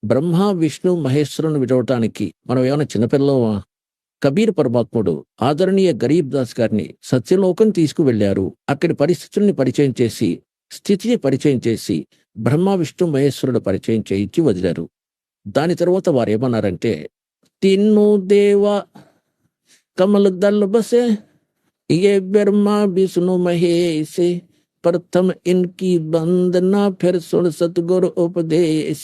బ్రహ్మ, విష్ణు, మహేశ్వరుని విడవటానికి మనం ఏమైనా చిన్నపిల్లలమా? కబీర్ పరమాత్ముడు ఆదరణీయ గరీబ్ దాస్ గారిని సత్యలోకం తీసుకువెళ్లారు. అక్కడి పరిస్థితుల్ని పరిచయం చేసి, స్థితిని పరిచయం చేసి, బ్రహ్మ, విష్ణు, మహేశ్వరుడు పరిచయం చేయించి వదిలారు. దాని తర్వాత వారేమన్నారంటే, తిన్ను దేవ కమల్ దల్ బసే ये ब्रह्मा विष्णु महेश प्रथम इनकी वंदना फिर सुन सतगुरु उपदेश.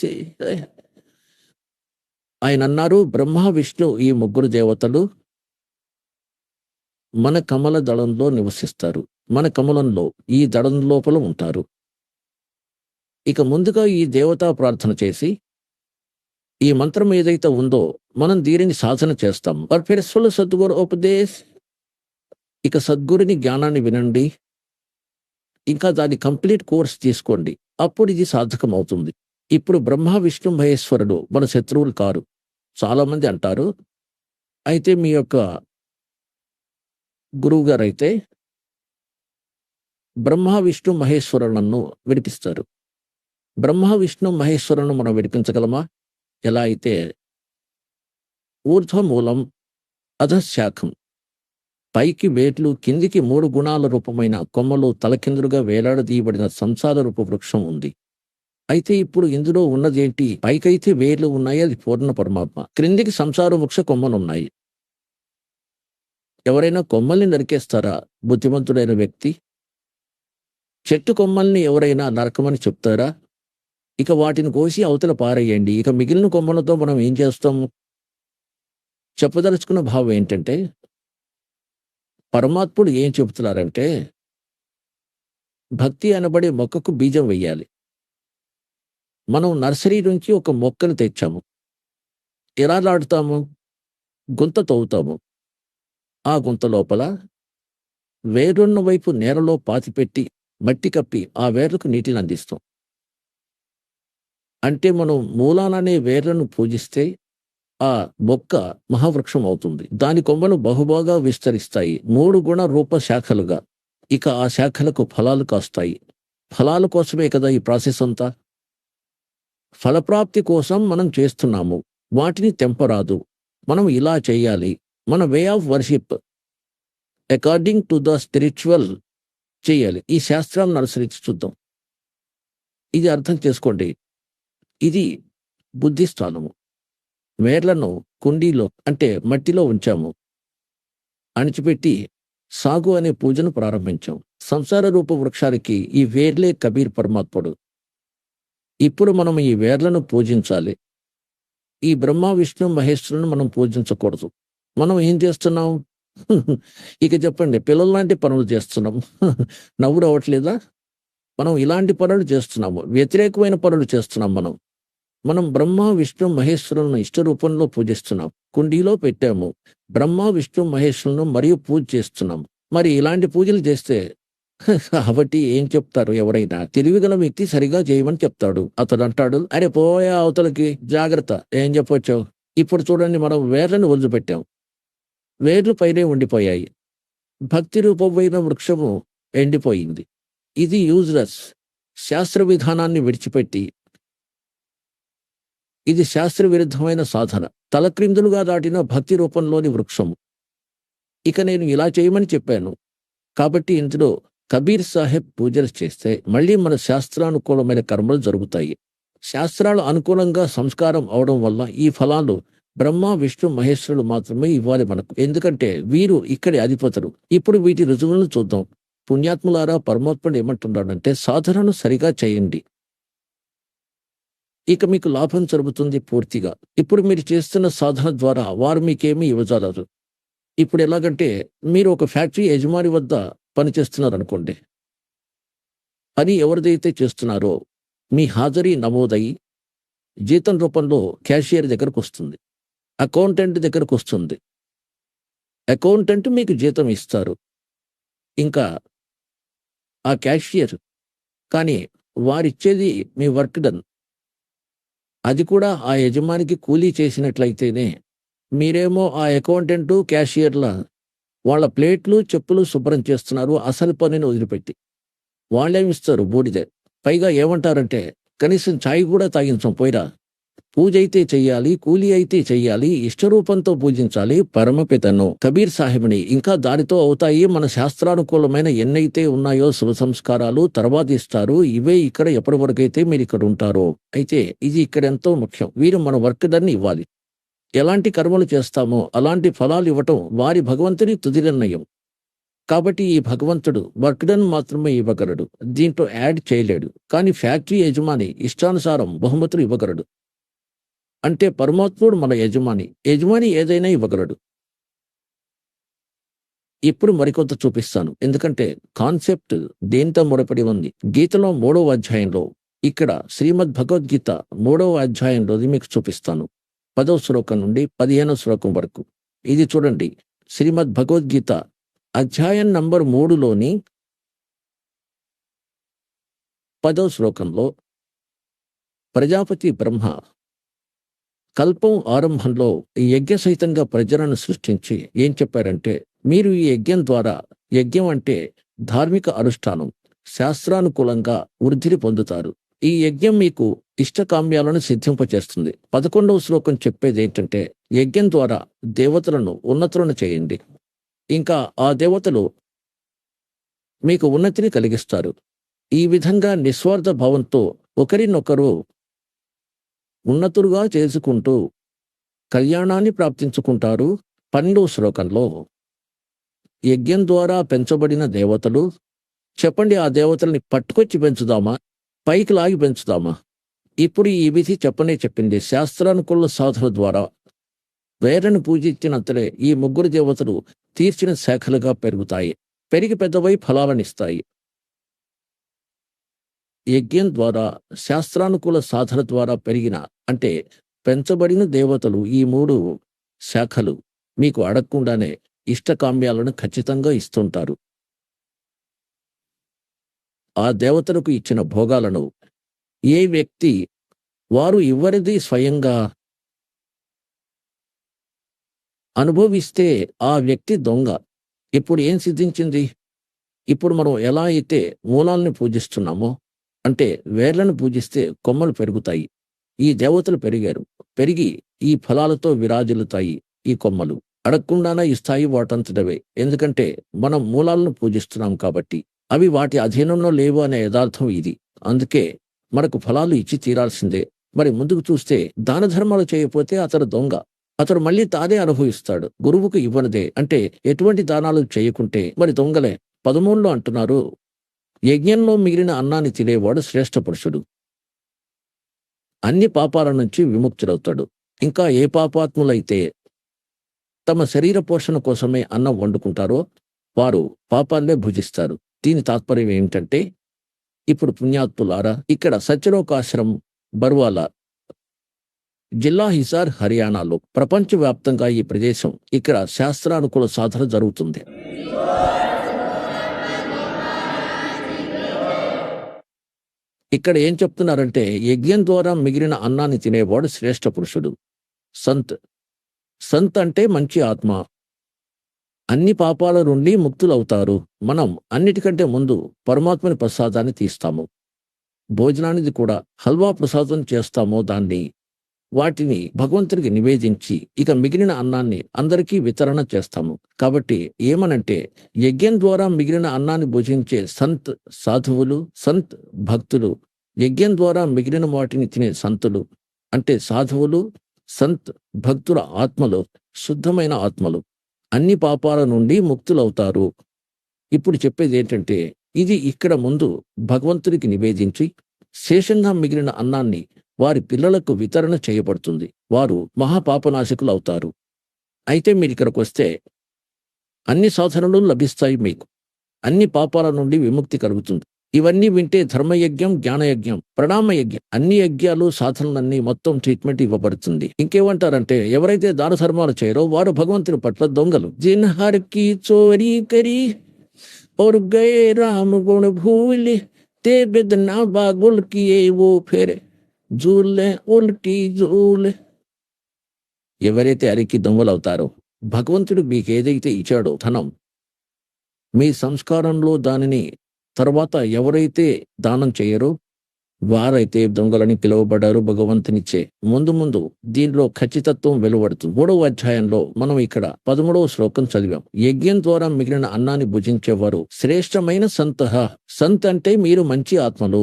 ఆయన అన్నారు, బ్రహ్మ, విష్ణు ఈ ముగ్గురు దేవతలు మన కమల దళంలో నివసిస్తారు. మన కమలంలో ఈ దళం లోపల ఉంటారు. ఇక ముందుగా ఈ దేవతా ప్రార్థన చేసి ఈ మంత్రం ఏదైతే ఉందో మనం దీనిని సాధన చేస్తాం. ఫిర్ సున్ సద్గురు ఉపదేశ్, ఇక సద్గురుని జ్ఞానాన్ని వినండి, ఇంకా దాని కంప్లీట్ కోర్స్ తీసుకోండి. అప్పుడు ఇది సార్థకం అవుతుంది. ఇప్పుడు బ్రహ్మ, విష్ణు, మహేశ్వరుడు మన శత్రువులు కారు. చాలా మంది అంటారు, అయితే మీ యొక్క గురువు గారు అయితే బ్రహ్మ, విష్ణు, మహేశ్వరులను విడిపిస్తారు. బ్రహ్మ, విష్ణు, మహేశ్వరులను మనం విడిపించగలమా? ఎలా అయితే ఊర్ధ్వమూలం అధశాఖం, పైకి వేట్లు, కిందికి 3 గుణాల రూపమైన కొమ్మలు తలకిందులుగా వేలాడదీయబడిన సంసార రూప వృక్షం ఉంది. అయితే ఇప్పుడు ఇందులో ఉన్నదేంటి? పైకైతే వేర్లు ఉన్నాయి, అది పూర్ణ పరమాత్మ. క్రిందికి సంసార వృక్ష కొమ్మలున్నాయి. ఎవరైనా కొమ్మల్ని నరికేస్తారా బుద్ధిమంతుడైన వ్యక్తి? చెట్టు కొమ్మల్ని ఎవరైనా నరకమని చెప్తారా? ఇక వాటిని కోసి అవతల పారేయండి. ఇక మిగిలిన కొమ్మలతో మనం ఏం చేస్తాము? చెప్పదలుచుకున్న భావం ఏంటంటే, పరమాత్ముడు ఏం చెబుతున్నారంటే, భక్తి అనబడే మొక్కకు బీజం వెయ్యాలి. మనం నర్సరీ నుంచి ఒక మొక్కను తెచ్చాము. ఎలా నాటుతాము? గుంత తవ్వుతాము. ఆ గుంత లోపల వేరున్న వైపు నేలలో పాతిపెట్టి మట్టి కప్పి ఆ వేర్లకు నీటిని అందిస్తాం. అంటే మనం మూలాలనే వేర్లను పూజిస్తే ఆ మొక్క మహావృక్షం అవుతుంది. దాని కొమ్మలు బహుబాగా విస్తరిస్తాయి, 3 గుణ రూప శాఖలుగా. ఇక ఆ శాఖలకు ఫలాలు కాస్తాయి. ఫలాల కోసమే కదా ఈ ప్రాసెస్ అంతా. ఫలప్రాప్తి కోసం మనం చేస్తున్నాము, వాటిని తెంపరాదు. మనం ఇలా చేయాలి. మన way of worship according to the spiritual చేయాలి. ఈ శాస్త్రాలను అనుసరించి చూద్దాం. ఇది అర్థం చేసుకోండి. ఇది బుద్ధి స్థానము. వేర్లను కుండీలో అంటే మట్టిలో ఉంచాము, అణిచిపెట్టి సాగు అనే పూజను ప్రారంభించాం. సంసార రూప వృక్షానికి ఈ వేర్లే కబీర్ పరమాత్ముడు. ఇప్పుడు మనం ఈ వేర్లను పూజించాలి. ఈ బ్రహ్మ, విష్ణు, మహేశ్వరుని మనం పూజించకూడదు. మనం ఏం చేస్తున్నాం? ఇక చెప్పండి, పిల్లల లాంటి పనులు చేస్తున్నాం. నవ్వు రావట్లేదా? మనం ఇలాంటి పనులు చేస్తున్నాము, వ్యతిరేకమైన పనులు చేస్తున్నాం. మనం బ్రహ్మ, విష్ణు, మహేశ్వరులను ఇష్ట రూపంలో పూజిస్తున్నాం. కుండీలో పెట్టాము బ్రహ్మ, విష్ణు, మహేశ్వరులను మరియు పూజ చేస్తున్నాం. మరి ఇలాంటి పూజలు చేస్తే కాబట్టి ఏం చెప్తారు? ఎవరైనా తెలివిగల వ్యక్తి సరిగా చేయమని చెప్తాడు. అతడు అంటాడు, అరే పోయా అవతలకి, జాగ్రత్త. ఏం చెప్పొచ్చావు? ఇప్పుడు చూడండి, మనం వేర్లను వదిలిపెట్టాం, వేర్లు పైనే ఉండిపోయాయి. భక్తి రూపమైన వృక్షము ఎండిపోయింది. ఇది యూజ్లెస్. శాస్త్ర విధానాన్ని విడిచిపెట్టి ఇది శాస్త్ర విరుద్ధమైన సాధన, తలక్రిందులుగా దాటిన భక్తి రూపంలోని వృక్షము. ఇక నేను ఇలా చేయమని చెప్పాను కాబట్టి ఇందులో కబీర్ సాహెబ్ పూజలు చేస్తే మళ్ళీ మన శాస్త్రానుకూలమైన కర్మలు జరుగుతాయి. శాస్త్రాలు అనుకూలంగా సంస్కారం అవడం వల్ల ఈ ఫలాలు బ్రహ్మ, విష్ణు, మహేశ్వరులు మాత్రమే ఇవ్వాలి మనకు. ఎందుకంటే వీరు ఇక్కడి అధిపతులు. ఇప్పుడు వీటి రుజువులను చూద్దాం. పుణ్యాత్ములారా, పరమాత్ముడు ఏమంటున్నాడంటే, సాధనను సరిగా చేయండి, ఇక మీకు లాభం జరుగుతుంది పూర్తిగా. ఇప్పుడు మీరు చేస్తున్న సాధన ద్వారా వారు మీకేమీ ఇవ్వజాలరు. ఇప్పుడు ఎలాగంటే, మీరు ఒక ఫ్యాక్టరీ యజమాని వద్ద పనిచేస్తున్నారు అనుకోండి. పని ఎవరిదైతే చేస్తున్నారో మీ హాజరీ నమోదయి జీతం రూపంలో క్యాషియర్ దగ్గరకు వస్తుంది, అకౌంటెంట్ దగ్గరకు వస్తుంది. అకౌంటెంట్ మీకు జీతం ఇస్తారు, ఇంకా ఆ క్యాషియర్. కానీ వారిచ్చేది మీ వర్క్ డన్. అది కూడా ఆ యజమానికి కూలీ చేసినట్లయితేనే. మీరేమో ఆ అకౌంటెంటు, క్యాషియర్ల వాళ్ళ ప్లేట్లు, చెప్పులు శుభ్రం చేస్తున్నారు అసలు పనిని వదిలిపెట్టి. వాళ్ళేమిస్తారు? బూడిదే. పైగా ఏమంటారంటే, కనీసం ఛాయ్ కూడా తాగించం, పోయిరా పూజ అయితే చెయ్యాలి, కూలి అయితే చెయ్యాలి, ఇష్టరూపంతో పూజించాలి పరమపితను, కబీర్ సాహెబ్ని. ఇంకా దానితో అవుతాయి మన శాస్త్రానుకూలమైన ఎన్నైతే ఉన్నాయో శుభ సంస్కారాలు తర్వాత ఇస్తారు. ఇవే ఇక్కడ ఎప్పటి వరకైతే మీరు ఇక్కడ ఉంటారో. అయితే ఇది ఇక్కడ ఎంతో ముఖ్యం. వీరు మన వర్క్ డన్ ఇవ్వాలి. ఎలాంటి కర్మలు చేస్తామో అలాంటి ఫలాలు ఇవ్వటం వారి భగవంతుని తుది నిర్ణయం. కాబట్టి ఈ భగవంతుడు వర్క్ డన్ మాత్రమే ఇవ్వగలడు, దీంట్లో యాడ్ చేయలేడు. కానీ ఫ్యాక్టరీ యజమాని ఇష్టానుసారం బహుమతులు ఇవ్వగలడు. అంటే పరమాత్ముడు మన యజమాని ఏదైనా ఇవ్వగలడు. ఇప్పుడు మరికొంత చూపిస్తాను, ఎందుకంటే కాన్సెప్ట్ దేంతో ముడిపడి ఉంది. గీతలో 3వ అధ్యాయంలో, ఇక్కడ శ్రీమద్ భగవద్గీత 3వ అధ్యాయంలోది మీకు చూపిస్తాను. 10వ శ్లోకం నుండి 15వ శ్లోకం వరకు. ఇది చూడండి, శ్రీమద్ భగవద్గీత అధ్యాయం నంబర్ 3లోని 10వ శ్లోకంలో ప్రజాపతి బ్రహ్మ కల్పం ఆరంభంలో ఈ యజ్ఞ సహితంగా ప్రజలను సృష్టించి ఏం చెప్పారంటే, మీరు ఈ యజ్ఞం అంటే ధార్మిక అనుష్ఠానం, శాస్త్రానుకూలంగా వృద్ధిని పొందుతారు. ఈ యజ్ఞం మీకు ఇష్టకామ్యాలను సిద్ధింపచేస్తుంది. 11వ శ్లోకం చెప్పేది ఏంటంటే, యజ్ఞం ద్వారా దేవతలను ఉన్నతులను చేయండి, ఇంకా ఆ దేవతలు మీకు ఉన్నతిని కలిగిస్తారు. ఈ విధంగా నిస్వార్థ భావంతో ఒకరినొకరు ఉన్నతులుగా చేసుకుంటూ కళ్యాణాన్ని ప్రాప్తించుకుంటారు. 12వ శ్లోకంలో యజ్ఞం ద్వారా పెంచబడిన దేవతలు, చెప్పండి ఆ దేవతల్ని పట్టుకొచ్చి పెంచుదామా, పైకి లాగి పెంచుదామా? ఇప్పుడు ఈ విధి చెప్పింది. శాస్త్రానుకూల సాధన ద్వారా వేరను పూజించినంతలే ఈ ముగ్గురు దేవతలు తీర్చిన శాఖలుగా పెరుగుతాయి, పెరిగి పెద్దవై ఫలాలనిస్తాయి. యజ్ఞం ద్వారా శాస్త్రానుకూల సాధన ద్వారా పెరిగిన అంటే పెంచబడిన దేవతలు ఈ 3 శాఖలు మీకు అడగకుండానే ఇష్టకామ్యాలను ఖచ్చితంగా ఇస్తుంటారు. ఆ దేవతలకు ఇచ్చిన భోగాలను ఏ వ్యక్తి వారు ఇవ్వరిది స్వయంగా అనుభవిస్తే ఆ వ్యక్తి దొంగ. ఇప్పుడు ఏం సిద్ధించింది? ఇప్పుడు మనం ఎలా అయితే మూలాలను పూజిస్తున్నామో, అంటే వేర్లను పూజిస్తే కొమ్మలు పెరుగుతాయి. ఈ దేవతలు పెరిగి ఈ ఫలాలతో విరాజిల్లుతాయి. ఈ కొమ్మలు అడగకుండానే ఇస్తాయి వాటంతటవే. ఎందుకంటే మనం మూలాలను పూజిస్తున్నాం కాబట్టి. అవి వాటి అధీనంలో లేవు అనే యథార్థం ఇది. అందుకే మనకు ఫలాలు ఇచ్చి తీరాల్సిందే. మరి ముందుకు చూస్తే దాన ధర్మాలు చేయకపోతే అతడు దొంగ. అతడు మళ్ళీ తానే అనుభవిస్తాడు. గురువుకు ఇవ్వనిదే అంటే ఎటువంటి దానాలు చేయకుంటే మరి దొంగలే. 13లో అంటున్నారు, యజ్ఞంలో మిగిలిన అన్నాన్ని తినేవాడు శ్రేష్ఠ పురుషుడు, అన్ని పాపాల నుంచి విముక్తుడవుతాడు. ఇంకా ఏ పాపాత్ములైతే తమ శరీర పోషణ కోసమే అన్నం వండుకుంటారో వారు పాపాన్నే భుజిస్తారు. దీని తాత్పర్యం ఏమిటంటే, ఇప్పుడు పుణ్యాత్ములారా, ఇక్కడ సత్యలోకాశ్రమం బర్వాలా జిల్లా హిసార్ హర్యానాలో ప్రపంచవ్యాప్తంగా ఈ ప్రదేశం ఇక్కడ శాస్త్రానుకూల సాధన జరుగుతుంది. ఇక్కడ ఏం చెప్తున్నారంటే, యజ్ఞం ద్వారా మిగిలిన అన్నాన్ని తినేవాడు శ్రేష్ఠ పురుషుడు, సంత్ అంటే మంచి ఆత్మ. అన్ని పాపాల నుండి ముక్తులవుతారు. మనం అన్నిటికంటే ముందు పరమాత్మని ప్రసాదాన్ని తీస్తాము. భోజనానికి కూడా హల్వా ప్రసాదం చేస్తామో వాటిని భగవంతుడికి నివేదించి ఇక మిగిలిన అన్నాన్ని అందరికీ వితరణ చేస్తాము. కాబట్టి ఏమనంటే, యజ్ఞం ద్వారా మిగిలిన అన్నాన్ని భుజించే సంత్ సాధువులు, సంత్ భక్తులు, యజ్ఞం ద్వారా మిగిలిన వాటిని తినే సంతులు అంటే సాధువులు, సంత్ భక్తుల ఆత్మలు శుద్ధమైన ఆత్మలు అన్ని పాపాల నుండి ముక్తులవుతారు. ఇప్పుడు చెప్పేది ఏంటంటే, ఇది ఇక్కడ ముందు భగవంతుడికి నివేదించి శేషంగా మిగిలిన అన్నాన్ని వారి పిల్లలకు వితరణ చేయబడుతుంది. వారు మహాపాపనాశకులు అవుతారు. అయితే మీరు ఇక్కడికి వస్తే అన్ని సాధనలు లభిస్తాయి. మీకు అన్ని పాపాల నుండి విముక్తి కలుగుతుంది. ఇవన్నీ వింటే ధర్మయజ్ఞం, జ్ఞానయజ్ఞం, ప్రణామయజ్ఞం, అన్ని యజ్ఞాలు సాధనలన్నీ మొత్తం ట్రీట్మెంట్ ఇవ్వబడుతుంది. ఇంకేమంటారంటే, ఎవరైతే దాన ధర్మాలు చేయరో వారు భగవంతుని పట్ల దొంగలు. జిన్హర్ కి చోరీ కరీ और गए राम गुण भूले ते बिदना बागुल किए वो फिर జూలే ఉల్టీ జూలే. ఎవరైతే అరికి దొంగలవుతారో, భగవంతుడు మీకు ఏదైతే ఇచ్చాడో ధనం, మీ సంస్కారంలో దానిని తర్వాత ఎవరైతే దానం చేయరో వారైతే దొంగలని పిలువబడ్డారు భగవంతునిచ్చే. ముందు ముందు దీనిలో ఖచ్చితత్వం వెలువడుతుంది. 3వ అధ్యాయంలో మనం ఇక్కడ 13వ శ్లోకం చదివాం. యజ్ఞం ద్వారా మిగిలిన అన్నాన్ని భుజించేవారు శ్రేష్టమైన సంతః. సంత్ అంటే మీరు మంచి ఆత్మలు,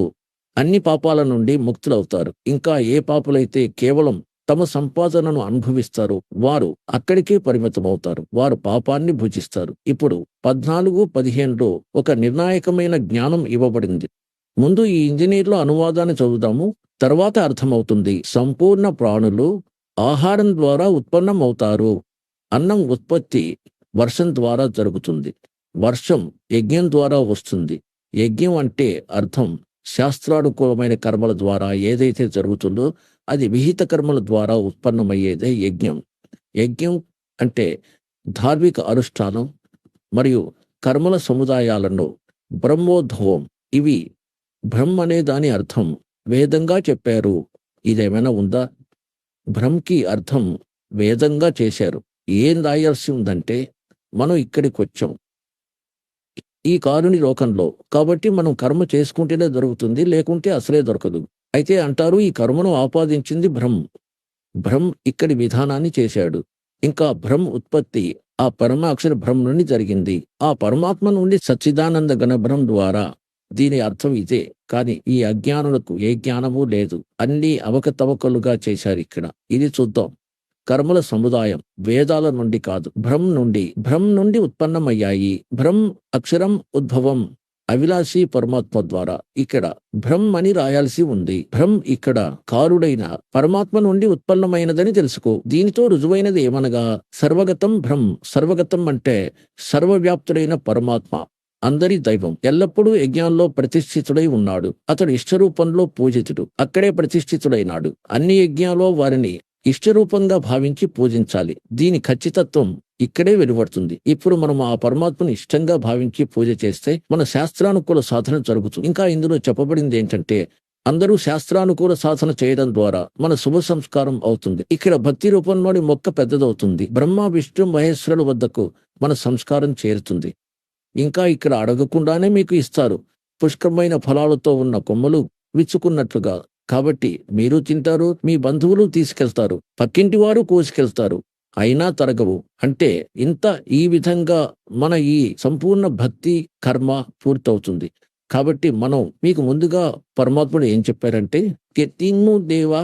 అన్ని పాపాల నుండి ముక్తులవుతారు. ఇంకా ఏ పాపులైతే కేవలం తమ సంపాదనను అనుభవిస్తారు వారు అక్కడికే పరిమితమవుతారు. వారు పాపాన్ని భుజిస్తారు. ఇప్పుడు 14, 15లో ఒక నిర్ణాయకమైన జ్ఞానం ఇవ్వబడింది. ముందు ఈ ఇంజనీర్ల అనువాదాన్ని చదువుదాము, తర్వాత అర్థమవుతుంది. సంపూర్ణ ప్రాణులు ఆహారం ద్వారా ఉత్పన్నం అవుతారు. అన్నం ఉత్పత్తి వర్షం ద్వారా జరుగుతుంది. వర్షం యజ్ఞం ద్వారా వస్తుంది. యజ్ఞం అంటే అర్థం శాస్త్రానుకూలమైన కర్మల ద్వారా ఏదైతే జరుగుతుందో అది విహిత కర్మల ద్వారా ఉత్పన్నమయ్యేదే యజ్ఞం. యజ్ఞం అంటే ధార్మిక అనుష్ఠానం మరియు కర్మల సముదాయాలను బ్రహ్మోద్భవం. ఇవి బ్రహ్మ అనే దాని అర్థం వేదంగా చెప్పారు. ఇదేమైనా ఉందా? బ్రహ్మకి అర్థం వేదంగా చేశారు. ఏం రాయాల్సి ఉందంటే మనం ఇక్కడికి వచ్చాం ఈ కారుని లోకంలో, కాబట్టి మనం కర్మ చేసుకుంటేనే దొరుకుతుంది, లేకుంటే అసలే దొరకదు. అయితే అంటారు ఈ కర్మను ఆపాదించింది బ్రహ్మ. బ్రహ్మ ఇక్కడి విధానాన్ని చేశాడు. ఇంకా బ్రహ్మ ఉత్పత్తి ఆ పరమాక్షర బ్రహ్మ నుండి జరిగింది. ఆ పరమాత్మ నుండి సచ్చిదానంద గణ బ్రహ్మ ద్వారా. దీని అర్థం ఇదే. కానీ ఈ అజ్ఞానులకు ఏ జ్ఞానమూ లేదు. అన్నీ అవకతవకలుగా చేశారు ఇక్కడ. ఇది చూద్దాం. కర్మల సముదాయం వేదాల నుండి కాదు, బ్రహ్మ నుండి ఉత్పన్నమయ్యాయి. బ్రహ్మ అక్షరం ఉద్భవం అవిలాసి పరమాత్మ ద్వారా. ఇక్కడ బ్రహ్మ అని రాయాల్సి ఉంది. బ్రహ్మ ఇక్కడ కారుడైన పరమాత్మ నుండి ఉత్పన్నమైనదని తెలుసుకో. దీనితో రుజువైనది ఏమనగా సర్వగతం బ్రహ్మ. సర్వగతం అంటే సర్వవ్యాప్తుడైన పరమాత్మ, అందరి దైవం, ఎల్లప్పుడూ యజ్ఞాల్లో ప్రతిష్ఠితుడై ఉన్నాడు. అతడు ఇష్టరూపంలో పూజితుడు, అక్కడే ప్రతిష్ఠితుడైనాడు. అన్ని యజ్ఞాల్లో వారిని ఇష్టరూపంగా భావించి పూజించాలి. దీని ఖచ్చితత్వం ఇక్కడే వెలువడుతుంది. ఇప్పుడు మనం ఆ పరమాత్మను ఇష్టంగా భావించి పూజ చేస్తే మన శాస్త్రానుకూల సాధన జరుగుతుంది. ఇంకా ఇందులో చెప్పబడింది ఏంటంటే అందరూ శాస్త్రానుకూల సాధన చేయడం ద్వారా మన శుభ సంస్కారం అవుతుంది. ఇక్కడ భక్తి రూపంలోని మొక్క పెద్దదవుతుంది. బ్రహ్మ విష్ణు మహేశ్వరుల వద్దకు మన సంస్కారం చేరుతుంది. ఇంకా ఇక్కడ అడగకుండానే మీకు ఇస్తారు. పుష్కరమైన ఫలాలతో ఉన్న కొమ్మలు విచ్చుకున్నట్లుగా. కాబట్టి మీరు తింటారు, మీ బంధువులు తీసుకెళ్తారు, పక్కింటి వారు కోసుకెళ్తారు, అయినా తరగవు. అంటే ఇంత ఈ విధంగా మన ఈ సంపూర్ణ భక్తి కర్మ పూర్తవుతుంది. కాబట్టి మనం మీకు ముందుగా పరమాత్ముడు ఏం చెప్పారంటే తిన్ను దేవా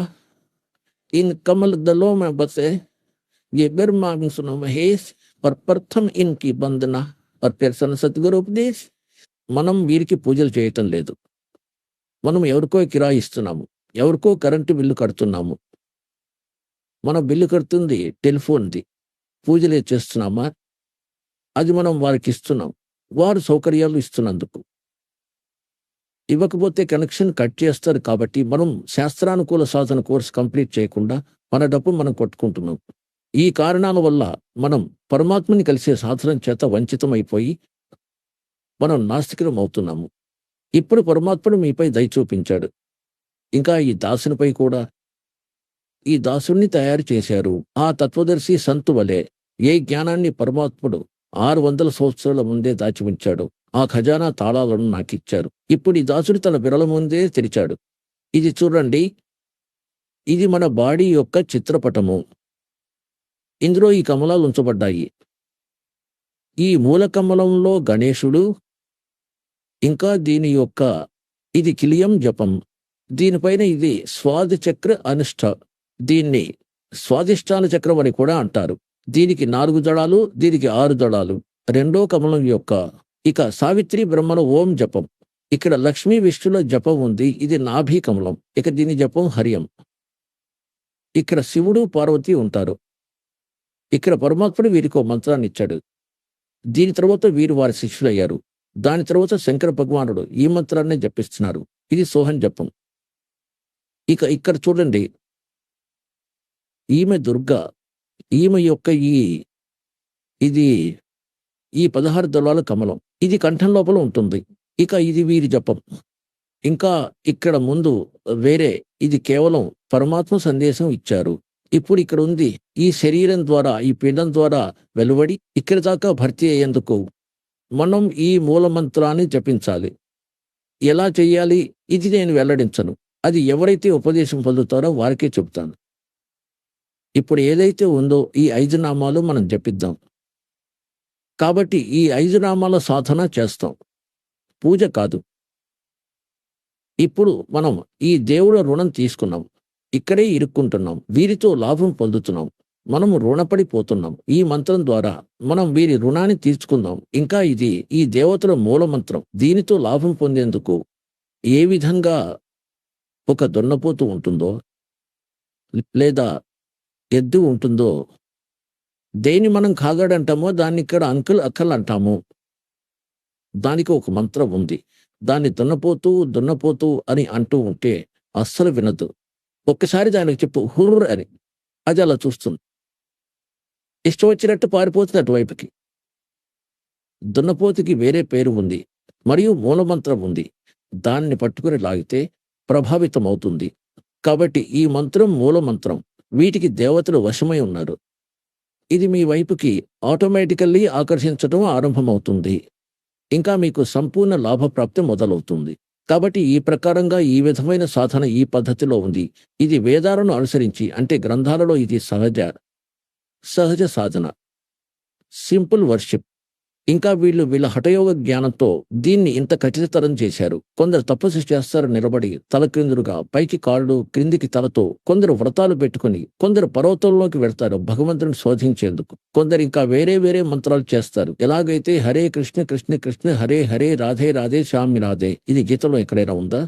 ఇన్ కమల్ దలో మే బసే ये गर मांग सुनो महेश और प्रथम इनकी बंदना और फिर సద్గురు ఉపదేశ్. మనం వీరికి పూజలు చేయటం లేదు. మనం ఎవరికో కిరాయి ఇస్తున్నాము, ఎవరికో కరెంటు బిల్లు కడుతున్నాము. మన బిల్లు కడుతుంది టెలిఫోన్ది. పూజలే చేస్తున్నామా? అది మనం వారికి ఇస్తున్నాం, వారు సౌకర్యాలు ఇస్తున్నందుకు. ఇవ్వకపోతే కనెక్షన్ కట్ చేస్తారు. కాబట్టి మనం శాస్త్రానుకూల సాధన కోర్స్ కంప్లీట్ చేయకుండా మన డబ్బు మనం కొట్టుకుంటున్నాం. ఈ కారణాల వల్ల మనం పరమాత్మని కలిసే సాధన చేత వంచితమైపోయి మనం నాస్తికులం అవుతున్నాము. ఇప్పుడు పరమాత్ముడు మీపై దయ చూపించాడు. ఇంకా ఈ దాసునిపై కూడా. ఈ దాసుని తయారు చేశారు. ఆ తత్వదర్శి సంతు వలె ఏ జ్ఞానాన్ని పరమాత్ముడు 600 సంవత్సరాల ముందే దాచి ఉంచాడు. ఆ ఖజానా తాళాలను నాకిచ్చారు. ఇప్పుడు ఈ దాసుడు తన విరల ముందే తెరిచాడు. ఇది చూడండి, ఇది మన బాడీ యొక్క చిత్రపటము. ఇందులో ఈ కమలాలు ఉంచబడ్డాయి. ఈ మూల కమలంలో గణేశుడు, ఇంకా దీని యొక్క ఇది కిలియం జపం, దీనిపైన ఇది స్వాది చక్ర అనుష్ఠ. దీన్ని స్వాదిష్టాన చక్రం అని కూడా అంటారు. దీనికి 4 దళాలు, దీనికి 6 దళాలు. రెండో కమలం యొక్క ఇక సావిత్రి బ్రహ్మణ ఓం జపం. ఇక్కడ లక్ష్మీ విష్ణుల జపం ఉంది. ఇది నాభి కమలం. ఇక దీని జపం హరియం. ఇక్కడ శివుడు పార్వతి ఉంటారు. ఇక్కడ పరమాత్ముడు వీరికి ఒక మంత్రాన్ని ఇచ్చాడు. దీని తర్వాత వీరు వారి శిష్యులయ్యారు. దాని తర్వాత శంకర భగవానుడు ఈ మంత్రాన్ని జపిస్తున్నారు. ఇది సోహం జపం. ఇక ఇక్కడ చూడండి, ఈమె దుర్గా. ఈమె యొక్క ఇది ఈ 16 దళాల కమలం. ఇది కంఠం లోపల ఉంటుంది. ఇక ఇది వీరి జపం. ఇంకా ఇక్కడ ముందు వేరే, ఇది కేవలం పరమాత్మ సందేశం ఇచ్చారు. ఇప్పుడు ఇక్కడ ఉంది, ఈ శరీరం ద్వారా, ఈ పిండం ద్వారా వెలువడి ఇక్కడి దాకా భర్తీ అయ్యేందుకు మనం ఈ మూల మంత్రాన్ని జపించాలి. ఎలా చెయ్యాలి ఇది నేను వెల్లడించను. అది ఎవరైతే ఉపదేశం పొందుతారో వారికే చెప్తాను. ఇప్పుడు ఏదైతే ఉందో ఈ 5 నామాలు మనం జపిద్దాం. కాబట్టి ఈ 5 నామాల సాధన చేస్తాం. పూజ కాదు. ఇప్పుడు మనం ఈ దేవుడి రుణం తీసుకున్నాం. ఇక్కడే ఇరుక్కుంటున్నాం. వీరితో లాభం పొందుతున్నాం. మనము రుణపడిపోతున్నాం. ఈ మంత్రం ద్వారా మనం వీరి రుణాన్ని తీర్చుకుందాం. ఇంకా ఇది ఈ దేవతల మూల మంత్రం. దీనితో లాభం పొందేందుకు ఏ విధంగా ఒక దున్నపోతు ఉంటుందో లేదా ఎద్దు ఉంటుందో, దేన్ని మనం కాగాడంటామో దాన్ని ఇక్కడ అంకుల్ అక్కలు అంటాము. దానికి ఒక మంత్రం ఉంది. దాన్ని దున్నపోతూ దున్నపోతూ అని అంటూ ఉంటే అస్సలు వినదు. ఒక్కసారి దానికి చెప్పు హుర్ర్ అని, అది అలా చూస్తుంది. ఇష్టం వచ్చినట్టు పారిపోతుంది అటువైపుకి. దున్నపోతుకి వేరే పేరు ఉంది మరియు మూలమంత్రం ఉంది. దాన్ని పట్టుకుని లాగితే ప్రభావితం అవుతుంది. కాబట్టి ఈ మంత్రం మూలమంత్రం. వీటికి దేవతలు వశమై ఉన్నారు. ఇది మీ వైపుకి ఆటోమేటికల్లీ ఆకర్షించడం ఆరంభమవుతుంది. ఇంకా మీకు సంపూర్ణ లాభప్రాప్తి మొదలవుతుంది. కాబట్టి ఈ ప్రకారంగా ఈ విధమైన సాధన ఈ పద్ధతిలో ఉంది. ఇది వేదాలను అనుసరించి, అంటే గ్రంథాలలో ఇది సహజ సాధన, సింపుల్ వర్షిప్. ఇంకా వీళ్ళ హఠయోగ జ్ఞానంతో దీన్ని ఇంత ఖచ్చితతరం చేశారు. కొందరు తపస్సు చేస్తారు నిలబడి, తల క్రిందులుగా, పైకి కాళ్ళు, క్రిందికి తలతో. కొందరు వ్రతాలు పెట్టుకుని, కొందరు పర్వతంలోకి వెళ్తారు భగవంతుని శోధించేందుకు. కొందరు ఇంకా వేరే వేరే మంత్రాలు చేస్తారు. ఎలాగైతే హరే కృష్ణ కృష్ణ కృష్ణ హరే హరే రాధే రాధే శ్యామి రాధే. ఇది గీతలో ఎక్కడైనా ఉందా?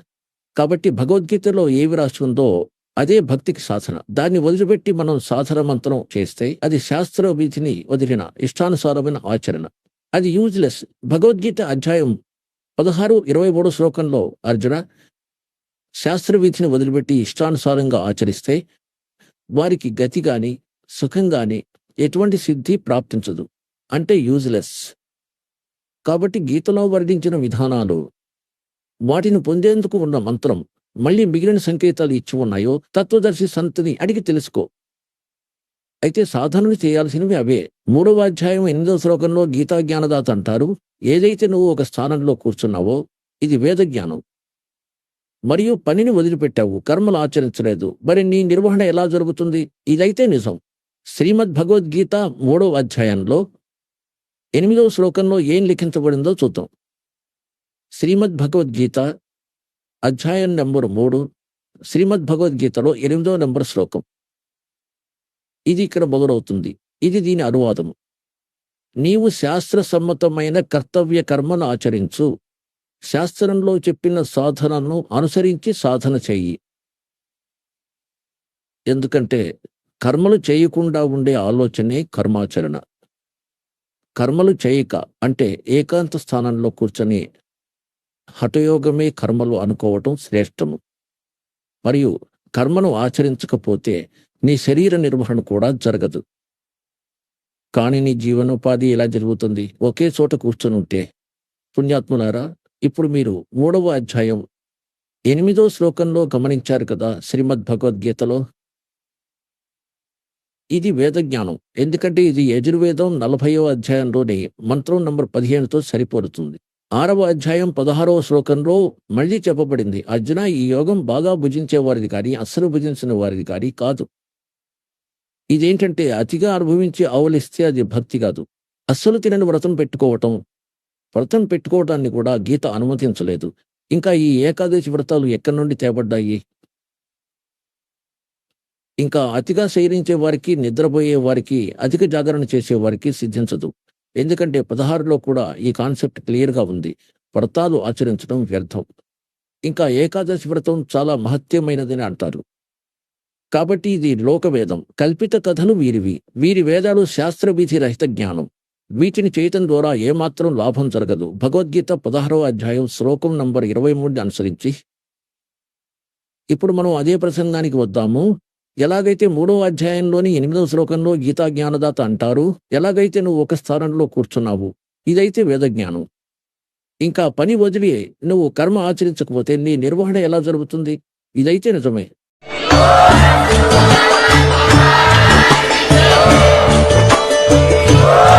కాబట్టి భగవద్గీతలో ఏవి రాసి ఉందో అదే భక్తికి సాధన. దాన్ని వదిలిపెట్టి మనం సాధన మంత్రం చేస్తే అది శాస్త్ర వీధిని వదిలిన ఇష్టానుసారమైన ఆచరణ. అది యూజ్లెస్. భగవద్గీత అధ్యాయం 16-23 శ్లోకంలో అర్జున, శాస్త్రవీధిని వదిలిపెట్టి ఇష్టానుసారంగా ఆచరిస్తే వారికి గతి గాని సుఖం గాని ఎటువంటి సిద్ధి ప్రాప్తించదు. అంటే యూజ్లెస్. కాబట్టి గీతలో వర్ణించిన విధానాలు, వాటిని పొందేందుకు ఉన్న మంత్రం, మళ్ళీ మిగిలిన సంకేతాలు ఇచ్చి ఉన్నాయో తత్వదర్శి సంతని అడిగి తెలుసుకో. అయితే సాధనలు చేయాల్సినవి అవే. 3వ అధ్యాయం 8వ శ్లోకంలో గీతా జ్ఞానదాత అంటారు, ఏదైతే నువ్వు ఒక స్థానంలో కూర్చున్నావో ఇది వేద జ్ఞానం. మరియు పనిని వదిలిపెట్టావు, కర్మలు ఆచరించలేదు, మరి నీ నిర్వహణ ఎలా జరుగుతుంది? ఇదైతే నిజం. శ్రీమద్ భగవద్గీత 3వ అధ్యాయంలో 8వ శ్లోకంలో ఏం లిఖించబడిందో చూద్దాం. శ్రీమద్ భగవద్గీత అధ్యాయం నెంబర్ 3, శ్రీమద్ భగవద్గీతలో 8వ నెంబర్ శ్లోకం. ఇది ఇక్కడ మొదలవుతుంది. ఇది దీని అనువాదము. నీవు శాస్త్ర సమ్మతమైన కర్తవ్య కర్మను ఆచరించు. శాస్త్రంలో చెప్పిన సాధనను అనుసరించి సాధన చెయ్యి. ఎందుకంటే కర్మలు చేయకుండా ఉండే ఆలోచనే కర్మాచరణ. కర్మలు చేయక అంటే ఏకాంత స్థానంలో కూర్చొని హఠయోగమే కర్మలు అనుకోవటం శ్రేష్టము. మరియు కర్మను ఆచరించకపోతే నీ శరీర నిర్వహణ కూడా జరగదు. కానీ నీ జీవనోపాధి ఎలా జరుగుతుంది? ఒకే చోట కూర్చొని ఉంటే. పుణ్యాత్ములారా, ఇప్పుడు మీరు 3వ అధ్యాయం 8వ శ్లోకంలో గమనించారు కదా శ్రీమద్ భగవద్గీతలో. ఇది వేద జ్ఞానం. ఎందుకంటే ఇది యజుర్వేదం 40వ అధ్యాయంలోని మంత్రం నంబర్ 15తో సరిపోతుంది. 6వ అధ్యాయం 16వ శ్లోకంలో మళ్ళీ చెప్పబడింది, అర్జున, ఈ యోగం బాగా భుజించేవారిది కానీ అస్సలు భుజించిన వారిది కానీ కాదు. ఇదేంటంటే అతిగా అనుభవించి ఆవలిస్తే అది భక్తి కాదు. అస్సలు తినని వ్రతం పెట్టుకోవటాన్ని కూడా గీత అనుమతించలేదు. ఇంకా ఈ ఏకాదశి వ్రతాలు ఎక్కడి నుండి తేబడ్డాయి? ఇంకా అతిగా శయనించే వారికి, నిద్రపోయే వారికి, అధిక జాగరణ చేసే వారికి సిద్ధించదు. ఎందుకంటే 16లో కూడా ఈ కాన్సెప్ట్ క్లియర్గా ఉంది. వ్రతాలు ఆచరించడం వ్యర్థం. ఇంకా ఏకాదశి వ్రతం చాలా మహత్యమైనదని అంటారు. కాబట్టి ఇది లోకవేదం. కల్పిత కథలు వీరివి. వీరి వేదాలు శాస్త్రవిధి రహిత జ్ఞానం. వీటిని చేయటం ద్వారా ఏమాత్రం లాభం జరగదు. భగవద్గీత 16వ అధ్యాయం శ్లోకం నంబర్ 23 అనుసరించి ఇప్పుడు మనం అదే ప్రసంగానికి వద్దాము. ఎలాగైతే 3వ అధ్యాయంలోని 8వ శ్లోకంలో గీతా జ్ఞానదాత అంటారు, ఎలాగైతే నువ్వు ఒక స్థానంలో కూర్చున్నావు, ఇదైతే వేద జ్ఞానం. ఇంకా పని వదిలి నువ్వు కర్మ ఆచరించకపోతే నీ నిర్వహణ ఎలా జరుగుతుంది? ఇదైతే నిజమే. Oh